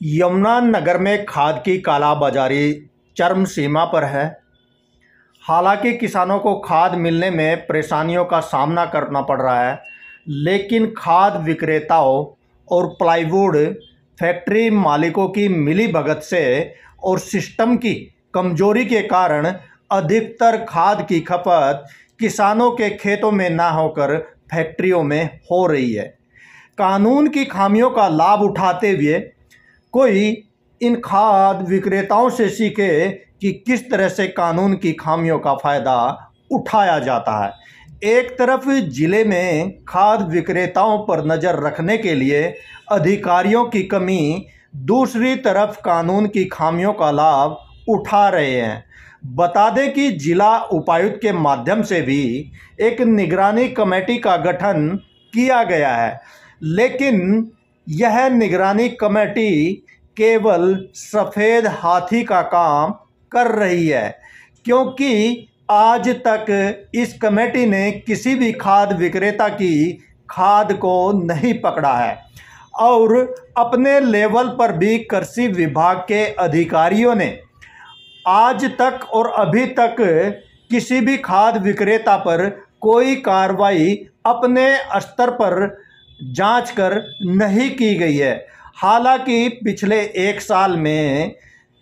यमुनानगर में खाद की कालाबाजारी चरम सीमा पर है। हालांकि किसानों को खाद मिलने में परेशानियों का सामना करना पड़ रहा है, लेकिन खाद विक्रेताओं और प्लाईवुड फैक्ट्री मालिकों की मिलीभगत से और सिस्टम की कमजोरी के कारण अधिकतर खाद की खपत किसानों के खेतों में ना होकर फैक्ट्रियों में हो रही है। कानून की खामियों का लाभ उठाते हुए कोई इन खाद विक्रेताओं से सीखे कि किस तरह से कानून की खामियों का फ़ायदा उठाया जाता है। एक तरफ जिले में खाद विक्रेताओं पर नज़र रखने के लिए अधिकारियों की कमी, दूसरी तरफ कानून की खामियों का लाभ उठा रहे हैं। बता दें कि जिला उपायुक्त के माध्यम से भी एक निगरानी कमेटी का गठन किया गया है, लेकिन यह निगरानी कमेटी केवल सफ़ेद हाथी का काम कर रही है, क्योंकि आज तक इस कमेटी ने किसी भी खाद विक्रेता की खाद को नहीं पकड़ा है और अपने लेवल पर भी कृषि विभाग के अधिकारियों ने आज तक और अभी तक किसी भी खाद विक्रेता पर कोई कार्रवाई अपने स्तर पर जांच कर नहीं की गई है। हालांकि पिछले एक साल में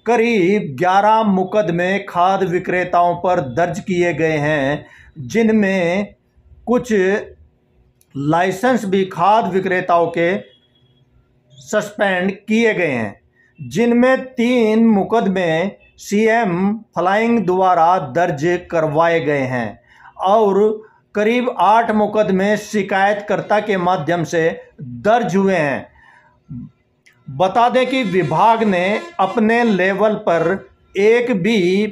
करीब 11 मुकदमे खाद विक्रेताओं पर दर्ज किए गए हैं, जिनमें कुछ लाइसेंस भी खाद विक्रेताओं के सस्पेंड किए गए हैं, जिनमें 3 मुकदमे सीएम फ्लाइंग द्वारा दर्ज करवाए गए हैं और करीब 8 मुकदमे शिकायतकर्ता के माध्यम से दर्ज हुए हैं। बता दें कि विभाग ने अपने लेवल पर एक भी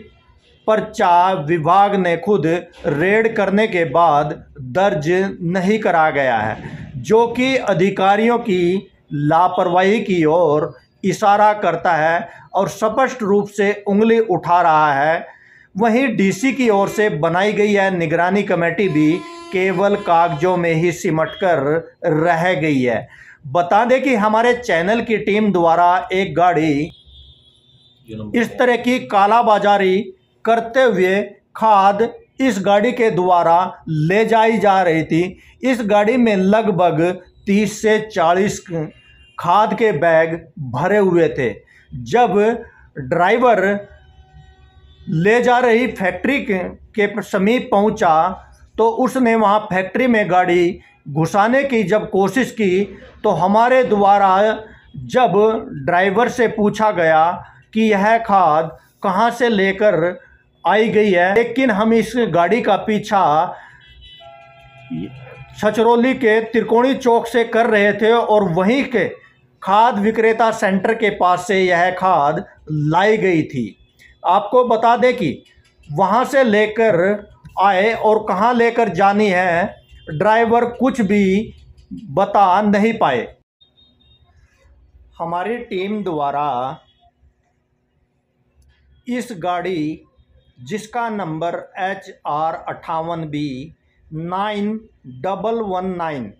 पर्चा विभाग ने खुद रेड करने के बाद दर्ज नहीं करा गया है, जो कि अधिकारियों की लापरवाही की ओर इशारा करता है और स्पष्ट रूप से उंगली उठा रहा है। वहीं डीसी की ओर से बनाई गई यह निगरानी कमेटी भी केवल कागजों में ही सिमट कर रह गई है। बता दें कि हमारे चैनल की टीम द्वारा एक गाड़ी इस तरह की कालाबाजारी करते हुए खाद इस गाड़ी के द्वारा ले जाई जा रही थी। इस गाड़ी में लगभग 30 से 40 खाद के बैग भरे हुए थे। जब ड्राइवर ले जा रही फैक्ट्री के समीप पहुंचा तो उसने वहां फैक्ट्री में गाड़ी घुसाने की जब कोशिश की तो हमारे द्वारा जब ड्राइवर से पूछा गया कि यह खाद कहां से लेकर आई गई है, लेकिन हम इस गाड़ी का पीछा छछरौली के त्रिकोणी चौक से कर रहे थे और वहीं के खाद विक्रेता सेंटर के पास से यह खाद लाई गई थी। आपको बता दें कि वहां से लेकर आए और कहां लेकर जानी है, ड्राइवर कुछ भी बता नहीं पाए। हमारी टीम द्वारा इस गाड़ी जिसका नंबर HR58B9119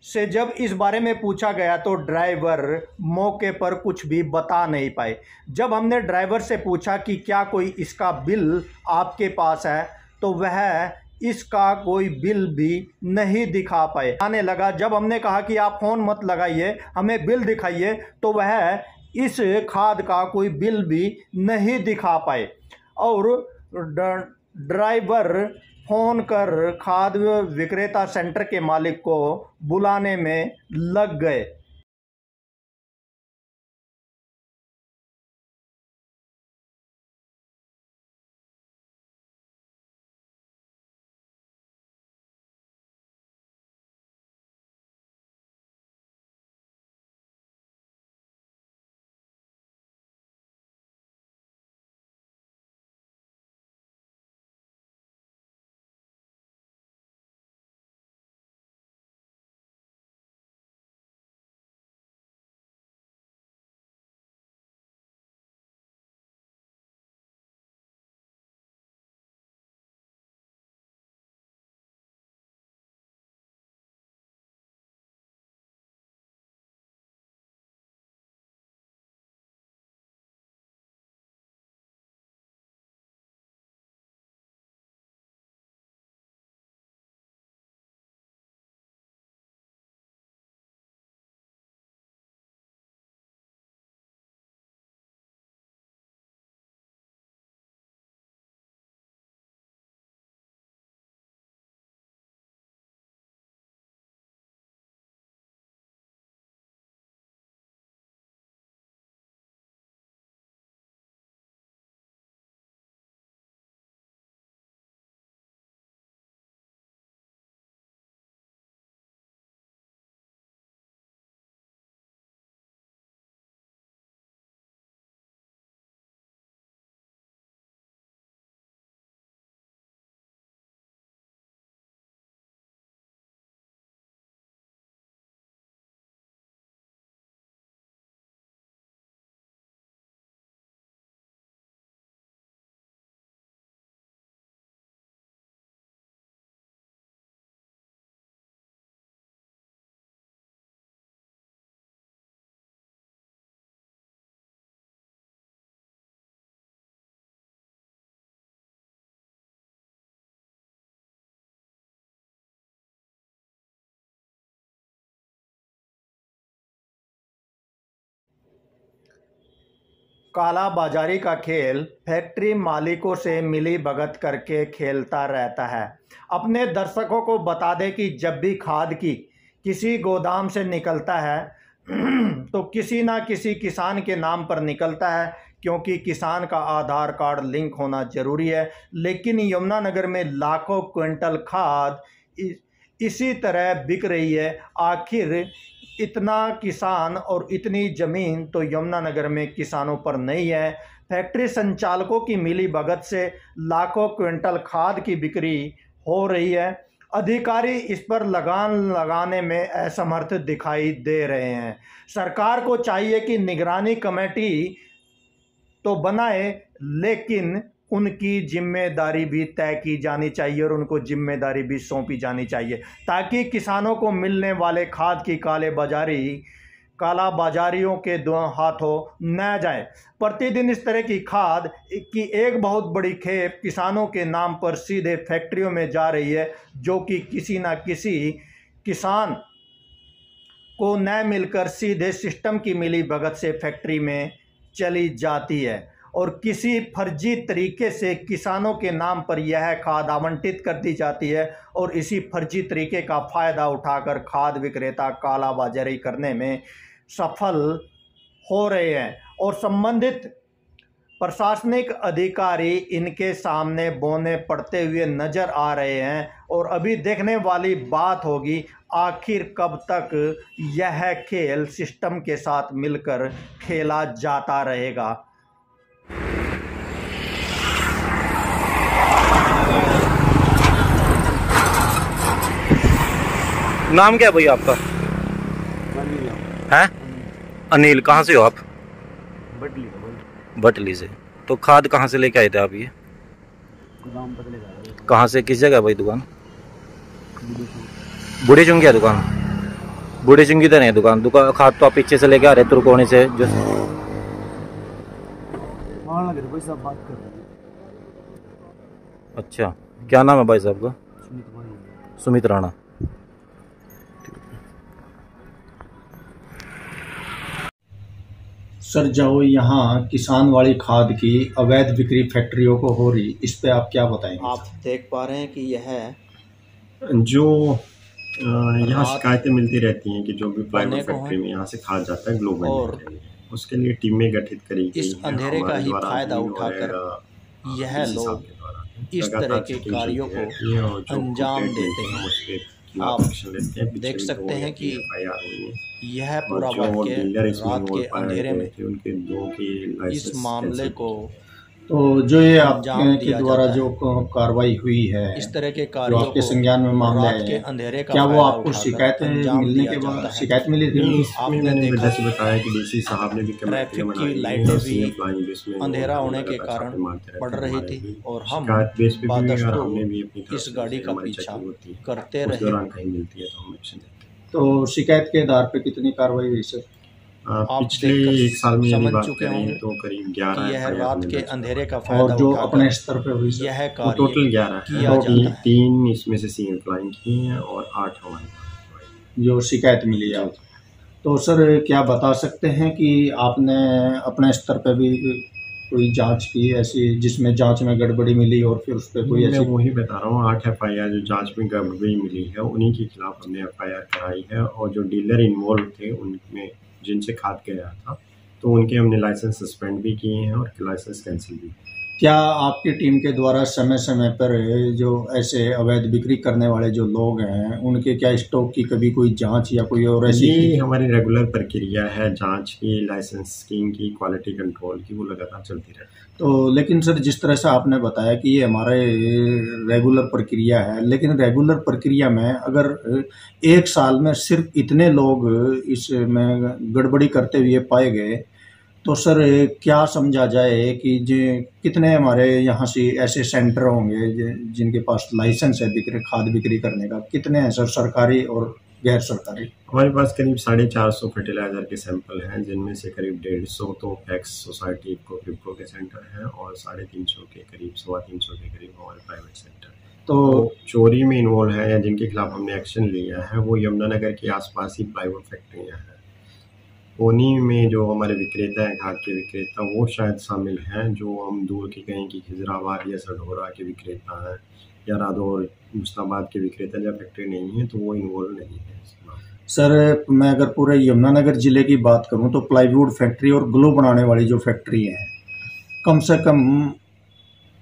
से जब इस बारे में पूछा गया तो ड्राइवर मौके पर कुछ भी बता नहीं पाए। जब हमने ड्राइवर से पूछा कि क्या कोई इसका बिल आपके पास है, तो वह इसका कोई बिल भी नहीं दिखा पाए। आने लगा, जब हमने कहा कि आप फ़ोन मत लगाइए, हमें बिल दिखाइए, तो वह इस खाद का कोई बिल भी नहीं दिखा पाए और ड्राइवर फ़ोन कर खाद विक्रेता सेंटर के मालिक को बुलाने में लग गए। काला बाजारी का खेल फैक्ट्री मालिकों से मिली भगत करके खेलता रहता है। अपने दर्शकों को बता दें कि जब भी खाद की किसी गोदाम से निकलता है तो किसी ना किसी किसान के नाम पर निकलता है, क्योंकि किसान का आधार कार्ड लिंक होना जरूरी है। लेकिन यमुनानगर में लाखों क्विंटल खाद इसी तरह बिक रही है। आखिर इतना किसान और इतनी ज़मीन तो यमुनानगर में किसानों पर नहीं है। फैक्ट्री संचालकों की मिली भगत से लाखों क्विंटल खाद की बिक्री हो रही है। अधिकारी इस पर लगाम लगाने में असमर्थ दिखाई दे रहे हैं। सरकार को चाहिए कि निगरानी कमेटी तो बनाए, लेकिन उनकी जिम्मेदारी भी तय की जानी चाहिए और उनको जिम्मेदारी भी सौंपी जानी चाहिए, ताकि किसानों को मिलने वाले खाद की काला बाजारियों के दो हाथों न जाए। प्रतिदिन इस तरह की खाद की एक बहुत बड़ी खेप किसानों के नाम पर सीधे फैक्ट्रियों में जा रही है, जो कि किसी न किसी किसान को न मिलकर सीधे सिस्टम की मिली भगत से फैक्ट्री में चली जाती है और किसी फर्जी तरीके से किसानों के नाम पर यह खाद आवंटित कर दी जाती है और इसी फर्जी तरीके का फ़ायदा उठाकर खाद विक्रेता कालाबाजारी करने में सफल हो रहे हैं और संबंधित प्रशासनिक अधिकारी इनके सामने बौने पड़ते हुए नज़र आ रहे हैं। और अभी देखने वाली बात होगी आखिर कब तक यह खेल सिस्टम के साथ मिलकर खेला जाता रहेगा। नाम क्या है भैया आपका? है अनिल। कहाँ से हो आप? बटली से। तो खाद कहाँ से लेके आए थे आप? ये कहाँ से, किस जगह भाई दुकान? बूढ़ी चुंगी है दुकान? बूढ़ी चुंगी तो नहीं है दुकान खाद तो आप पीछे से लेके आ रहे तुर्कोनी से जो अच्छा, क्या नाम है भाई साहब का? सुमित राणा। सर, जो यहाँ किसान वाली खाद की अवैध बिक्री फैक्ट्रियों को हो रही, इस पे आप क्या बताएंगे? आप देख पा रहे हैं कि यह जो यहाँ शिकायतें मिलती रहती हैं कि जो भी प्लाईवुड फैक्ट्री में यहाँ से खाद जाता है ग्लोबल और उसके लिए टीमें गठित करी गई इस अंधेरे का ही फायदा उठाकर यह लोग इस तरह के कार्यों को अंजाम देते हैं। आप देख सकते हैं कि यह पूरा रात के अंधेरे में इस मामले को तो जो ये आपके द्वारा जो कार्रवाई हुई है, इस तरह के जो आपके संज्ञान में मामला है, क्या वो आपको शिकायत मिलने के बाद शिकायत मिली थी? आपने देखा बताया कि डीसी साहब ने भी ट्रैफिक की लाइटें भी अंधेरा होने के कारण पड़ रही थी और हम इस गाड़ी का पीछा करते रहे। तो शिकायत के आधार पे कितनी कार्रवाई हुई सर? पिछले एक साल में समझ चुके होंगे तो करीब 11 यह रात के अंधेरे का फायदा और जो अपने स्तर पे हुई यह कार्य टोटल 11 किया जाता है। 3 इसमें से सीएम क्लाइंट की हैं और 8 हमारी जो शिकायत मिली है। तो सर, क्या बता सकते हैं कि आपने अपने स्तर पे भी कोई जांच की ऐसी जिसमें जांच में गड़बड़ी मिली और फिर उस पर कोई मैं वही बता रहा हूँ 8 FIR जो जांच में गड़बड़ी मिली है उन्हीं के खिलाफ हमने FIR कराई है और जो डीलर इन्वॉल्व थे उनमें जिनसे खाद गया था तो उनके हमने लाइसेंस सस्पेंड भी किए हैं और लाइसेंस कैंसिल भी। क्या आपकी टीम के द्वारा समय समय पर जो ऐसे अवैध बिक्री करने वाले जो लोग हैं उनके क्या स्टॉक की कभी कोई जांच या कोई और ऐसी? ये हमारी रेगुलर प्रक्रिया है जांच की, लाइसेंसिंग की, क्वालिटी कंट्रोल की, वो लगातार चलती रहती है। तो लेकिन सर, जिस तरह से आपने बताया कि ये हमारे रेगुलर प्रक्रिया है, लेकिन रेगुलर प्रक्रिया में अगर एक साल में सिर्फ इतने लोग इसमें गड़बड़ी करते हुए पाए गए तो सर क्या समझा जाए कि कितने हमारे यहाँ से ऐसे सेंटर होंगे जिनके पास लाइसेंस है खाद बिक्री करने का? कितने हैं सर, सरकारी और गैर सरकारी? हमारे पास करीब 450 फर्टिलाइजर के सैंपल हैं जिनमें से करीब 150 तो पैक्स सोसाइटी को के सेंटर हैं और 350 के करीब 325 के करीब हमारे प्राइवेट सेंटर। तो चोरी में इन्वॉल्व है या जिनके खिलाफ हमने एक्शन लिया है वो यमुनानगर के आसपास ही प्लाईवुड फैक्ट्रियाँ हैं। उन्हीं में जो हमारे विक्रेता हैं, खाद के विक्रेता, वो शायद शामिल हैं। जो हम दूर के कहें कि खिजराबाद या सढौरा के विक्रेता हैं या रादौर मुस्ताबाद के विक्रेता, जब फैक्ट्री नहीं है तो वो इन्वॉल्व नहीं है इसमें। सर मैं अगर पूरे यमुनानगर ज़िले की बात करूं तो प्लाईवुड फैक्ट्री और ग्लो बनाने वाली जो फैक्ट्री है, कम से कम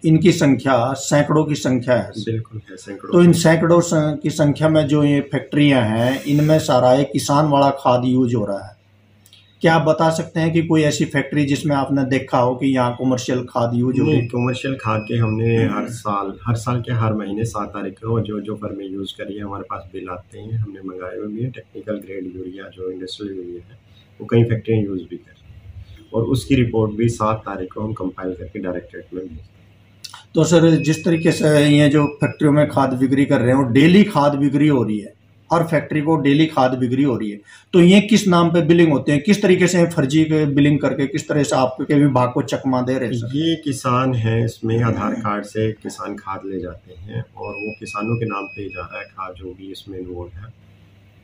इनकी संख्या सैकड़ों की संख्या है। बिल्कुल है, सैकड़ों। तो इन सैकड़ों की संख्या में जो ये फैक्ट्रियां हैं, इनमें सारा एक किसान वाला खाद यूज हो रहा है। क्या आप बता सकते हैं कि कोई ऐसी फैक्ट्री जिसमें आपने देखा हो कि यहाँ कमर्शियल खाद यूज हो रही है? कमर्शियल खाद के हमने हर साल के हर महीने 7 तारीख को जो फर्में यूज़ करी है हमारे पास बिल आते हैं, हमने मंगाए हुए भी हैं। टेक्निकल ग्रेड यूरिया जो इंडस्ट्रियल यूरिया है वो कई फैक्ट्रियाँ यूज़ भी कर रही हैं और उसकी रिपोर्ट भी 7 तारीख को हम कंपाइल करके डायरेक्टरेट में भेजते हैं। तो सर जिस तरीके से ये जो फैक्ट्रियों में खाद बिक्री कर रहे हो, डेली खाद बिक्री हो रही है, हर फैक्ट्री को डेली खाद बिक्री हो रही है, तो ये किस नाम पे बिलिंग होते हैं? किस तरीके से फर्जी के बिलिंग करके किस तरह से आपके विभाग को चकमा दे रहे हैं सर? ये किसान है, इसमें आधार कार्ड से किसान खाद ले जाते हैं और वो किसानों के नाम पे जा रहा है खाद, जो भी इसमें इन्वॉल्व है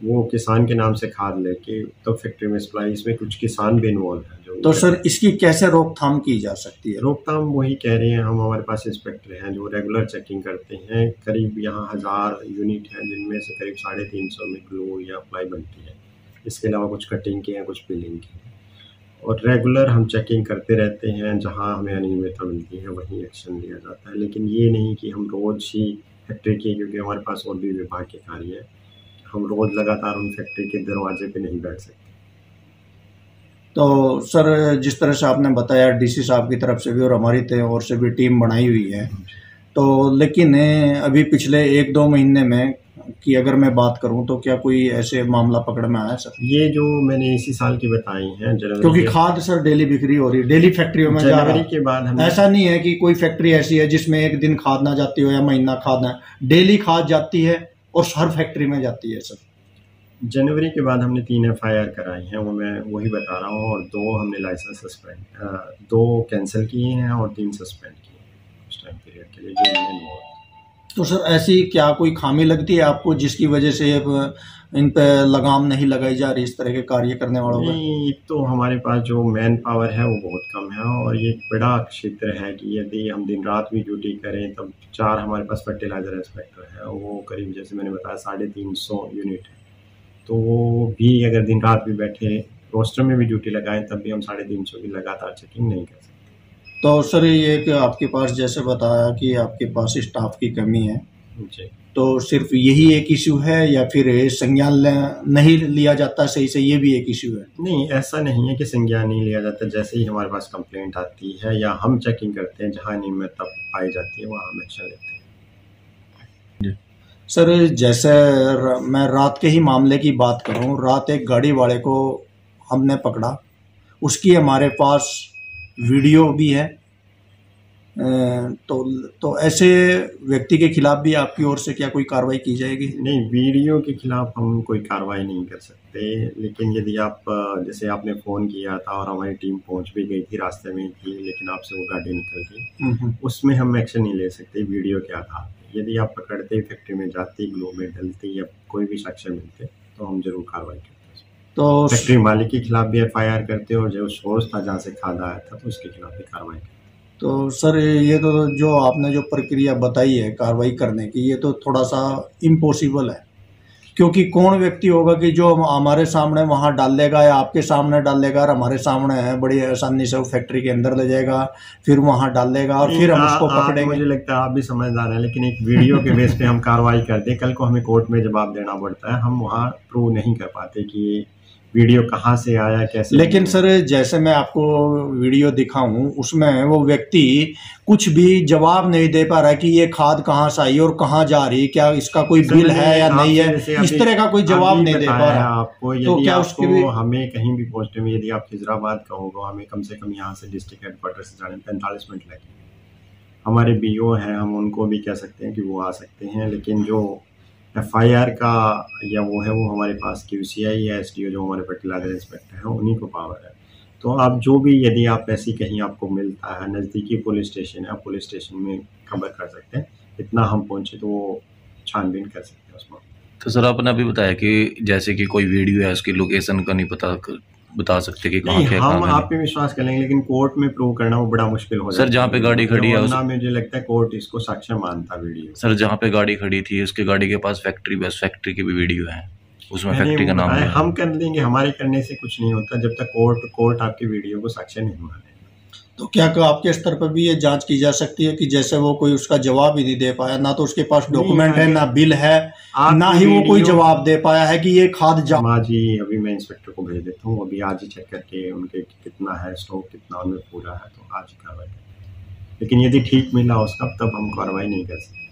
वो किसान के नाम से खाद लेके तो फैक्ट्री में सप्लाई, इसमें कुछ किसान भी इन्वॉल्व है। तो सर इसकी कैसे रोकथाम की जा सकती है? रोकथाम वही कह रहे हैं हम, हमारे पास इंस्पेक्टर हैं जो रेगुलर चेकिंग करते हैं। करीब यहाँ 1000 यूनिट हैं जिनमें से करीब 350 में ग्लो या प्लाई बनती है। इसके अलावा कुछ कटिंग के हैं, कुछ पिलिंग के हैं और रेगुलर हम चेकिंग करते रहते हैं। जहाँ हमें अनियमितता मिलती है वहीं एक्शन लिया जाता है, लेकिन ये नहीं कि हम रोज़ ही फैक्ट्री की, क्योंकि हमारे पास और भी विभाग के कार्य है, हम रोज़ लगातार उन फैक्ट्री के दरवाजे पे नहीं बैठ सकते। तो सर जिस तरह से आपने बताया डीसी साहब की तरफ से भी और हमारी ओर से भी टीम बनाई हुई है, तो लेकिन अभी पिछले 1-2 महीने में की अगर मैं बात करूं तो क्या कोई ऐसे मामला पकड़ में आया सर? ये जो मैंने इसी साल की बताई हैं, क्योंकि खाद सर डेली बिक्री हो रही है, डेली फैक्ट्रियों में जा रहा है। के बाद हम, ऐसा नहीं है कि कोई फैक्ट्री ऐसी है जिसमें एक दिन खाद ना जाती हो या महीना खाद ना, डेली खाद जाती है और हर फैक्ट्री में जाती है सर। जनवरी के बाद हमने 3 FIR कराई हैं, वो मैं वही बता रहा हूँ, और 2 हमने लाइसेंस सस्पेंड 2 कैंसिल किए हैं और 3 सस्पेंड किए हैं उस टाइम पीरियड के लिए जो इनमें इन्वॉल्व। तो सर ऐसी क्या कोई खामी लगती है आपको जिसकी वजह से इन पे लगाम नहीं लगाई जा रही इस तरह के कार्य करने वालों पर? नहीं, तो हमारे पास जो मैन पावर है वो बहुत कम है और ये एक बड़ा क्षेत्र है कि यदि हम दिन रात भी ड्यूटी करें तब 4 हमारे पास फर्टिलाइजर इंस्पेक्टर है, वो करीब जैसे मैंने बताया 350 यूनिट है। तो वो भी अगर दिन रात भी बैठे रोस्टर में भी ड्यूटी लगाएं तब भी हम 350 की लगातार चेकिंग नहीं कर सकते। तो सर ये कि आपके पास जैसे बताया कि आपके पास स्टाफ की कमी है जी, तो सिर्फ यही एक इशू है या फिर संज्ञान नहीं लिया जाता सही से, ये भी एक इशू है? नहीं, ऐसा नहीं है कि संज्ञान नहीं लिया जाता। जैसे ही हमारे पास कंप्लेंट आती है या हम चेकिंग करते हैं, जहाँ अनियमितता पाई जाती है वहाँ हम एक्शन लेते हैं। सर जैसे मैं रात के ही मामले की बात करूं, रात एक गाड़ी वाले को हमने पकड़ा, उसकी हमारे पास वीडियो भी है। तो ऐसे व्यक्ति के खिलाफ भी आपकी ओर से क्या कोई कार्रवाई की जाएगी? नहीं, वीडियो के खिलाफ हम कोई कार्रवाई नहीं कर सकते, लेकिन यदि आप जैसे आपने फ़ोन किया था और हमारी टीम पहुंच भी गई थी, रास्ते में थी, लेकिन आपसे वो गाड़ी निकल गई, उसमें हम एक्शन नहीं ले सकते वीडियो के आधार पर। यदि आप पकड़ते, फैक्ट्री में जाती, ग्लो में डलती या कोई भी साक्ष्य मिलते तो हम जरूर कार्रवाई करते। तो फैक्ट्री मालिक के खिलाफ भी FIR करते और जो सोर्स था जहाँ से खाद आया था तो उसके खिलाफ भी कार्रवाई करते। तो सर ये तो जो आपने जो प्रक्रिया बताई है कार्रवाई करने की, ये तो थोड़ा सा इम्पॉसिबल है, क्योंकि कौन व्यक्ति होगा कि जो हमारे सामने वहाँ डालेगा या आपके सामने डालेगा और हमारे सामने है बड़ी आसानी से वो फैक्ट्री के अंदर ले जाएगा, फिर वहाँ डालेगा और फिर हम उसको पकड़ेंगे। मुझे लगता है आप भी समझदार हैं, लेकिन एक वीडियो के बेस पे हम कार्रवाई करते, कल को हमें कोर्ट में जवाब देना पड़ता है, हम वहाँ प्रूव नहीं कर पाते कि वीडियो कहाँ से आया, कैसे। लेकिन सर जैसे मैं आपको वीडियो दिखाऊं उसमें वो व्यक्ति कुछ भी जवाब नहीं दे पा रहा है कि ये खाद कहाँ से आई और कहाँ जा रही, क्या इसका कोई बिल है या नहीं है, इस तरह का कोई जवाब नहीं दे पा रहा आपको। तो क्या उसके भी हमें कहीं भी पहुंचने में, यदि आप खिजराबाद का होगा, हमें कम से कम यहाँ से डिस्ट्रिक्ट हेडक्वार्टर से जाने में 45 मिनट लगेंगे। हमारे BO हैं, हम उनको भी कह सकते हैं कि वो आ सकते हैं, लेकिन जो FIR का या वो है वो हमारे पास QCI या SDO जो हमारे फर्टिलाइजर इंस्पेक्टर हैं उन्हीं को पावर है। तो आप जो भी, यदि आप ऐसी कहीं आपको मिलता है, नज़दीकी पुलिस स्टेशन है, आप पुलिस स्टेशन में खबर कर सकते हैं। इतना हम पहुंचे तो वो छानबीन कर सकते हैं उसमें। तो सर आपने अभी बताया कि जैसे कि कोई वीडियो है उसकी लोकेशन का नहीं पता बता सकते कि कहाँ नहीं, क्या हम काम है? आप पे विश्वास कर लेंगे, लेकिन कोर्ट में प्रूव करना वो बड़ा मुश्किल हो जाता है। सर, जहाँ पे गाड़ी खड़ी है वरना मुझे लगता है कोर्ट इसको साक्ष्य मानता वीडियो। सर, जहाँ पे गाड़ी खड़ी थी उसके गाड़ी के पास फैक्ट्री, बस फैक्ट्री की भी वीडियो है, उसमें मैंने फैक्ट्री का वो नाम बताया, है। हम कर लेंगे, हमारे करने से कुछ नहीं होता जब तक कोर्ट आपकी वीडियो को साक्ष्य नहीं माने। तो क्या आपके स्तर पर भी ये जांच की जा सकती है कि जैसे वो कोई उसका जवाब ही नहीं दे पाया, ना तो उसके पास डॉक्यूमेंट है, ना बिल है, ना ही वो कोई जवाब दे पाया है कि ये खाद आज ही अभी मैं इंस्पेक्टर को भेज देता हूँ, अभी आज ही चेक करके उनके कितना है स्टॉक, कितना उनमें पूरा है, तो आज ही कार्रवाई करें। लेकिन यदि ठीक मिला उसका तब हम कार्रवाई नहीं कर सकते।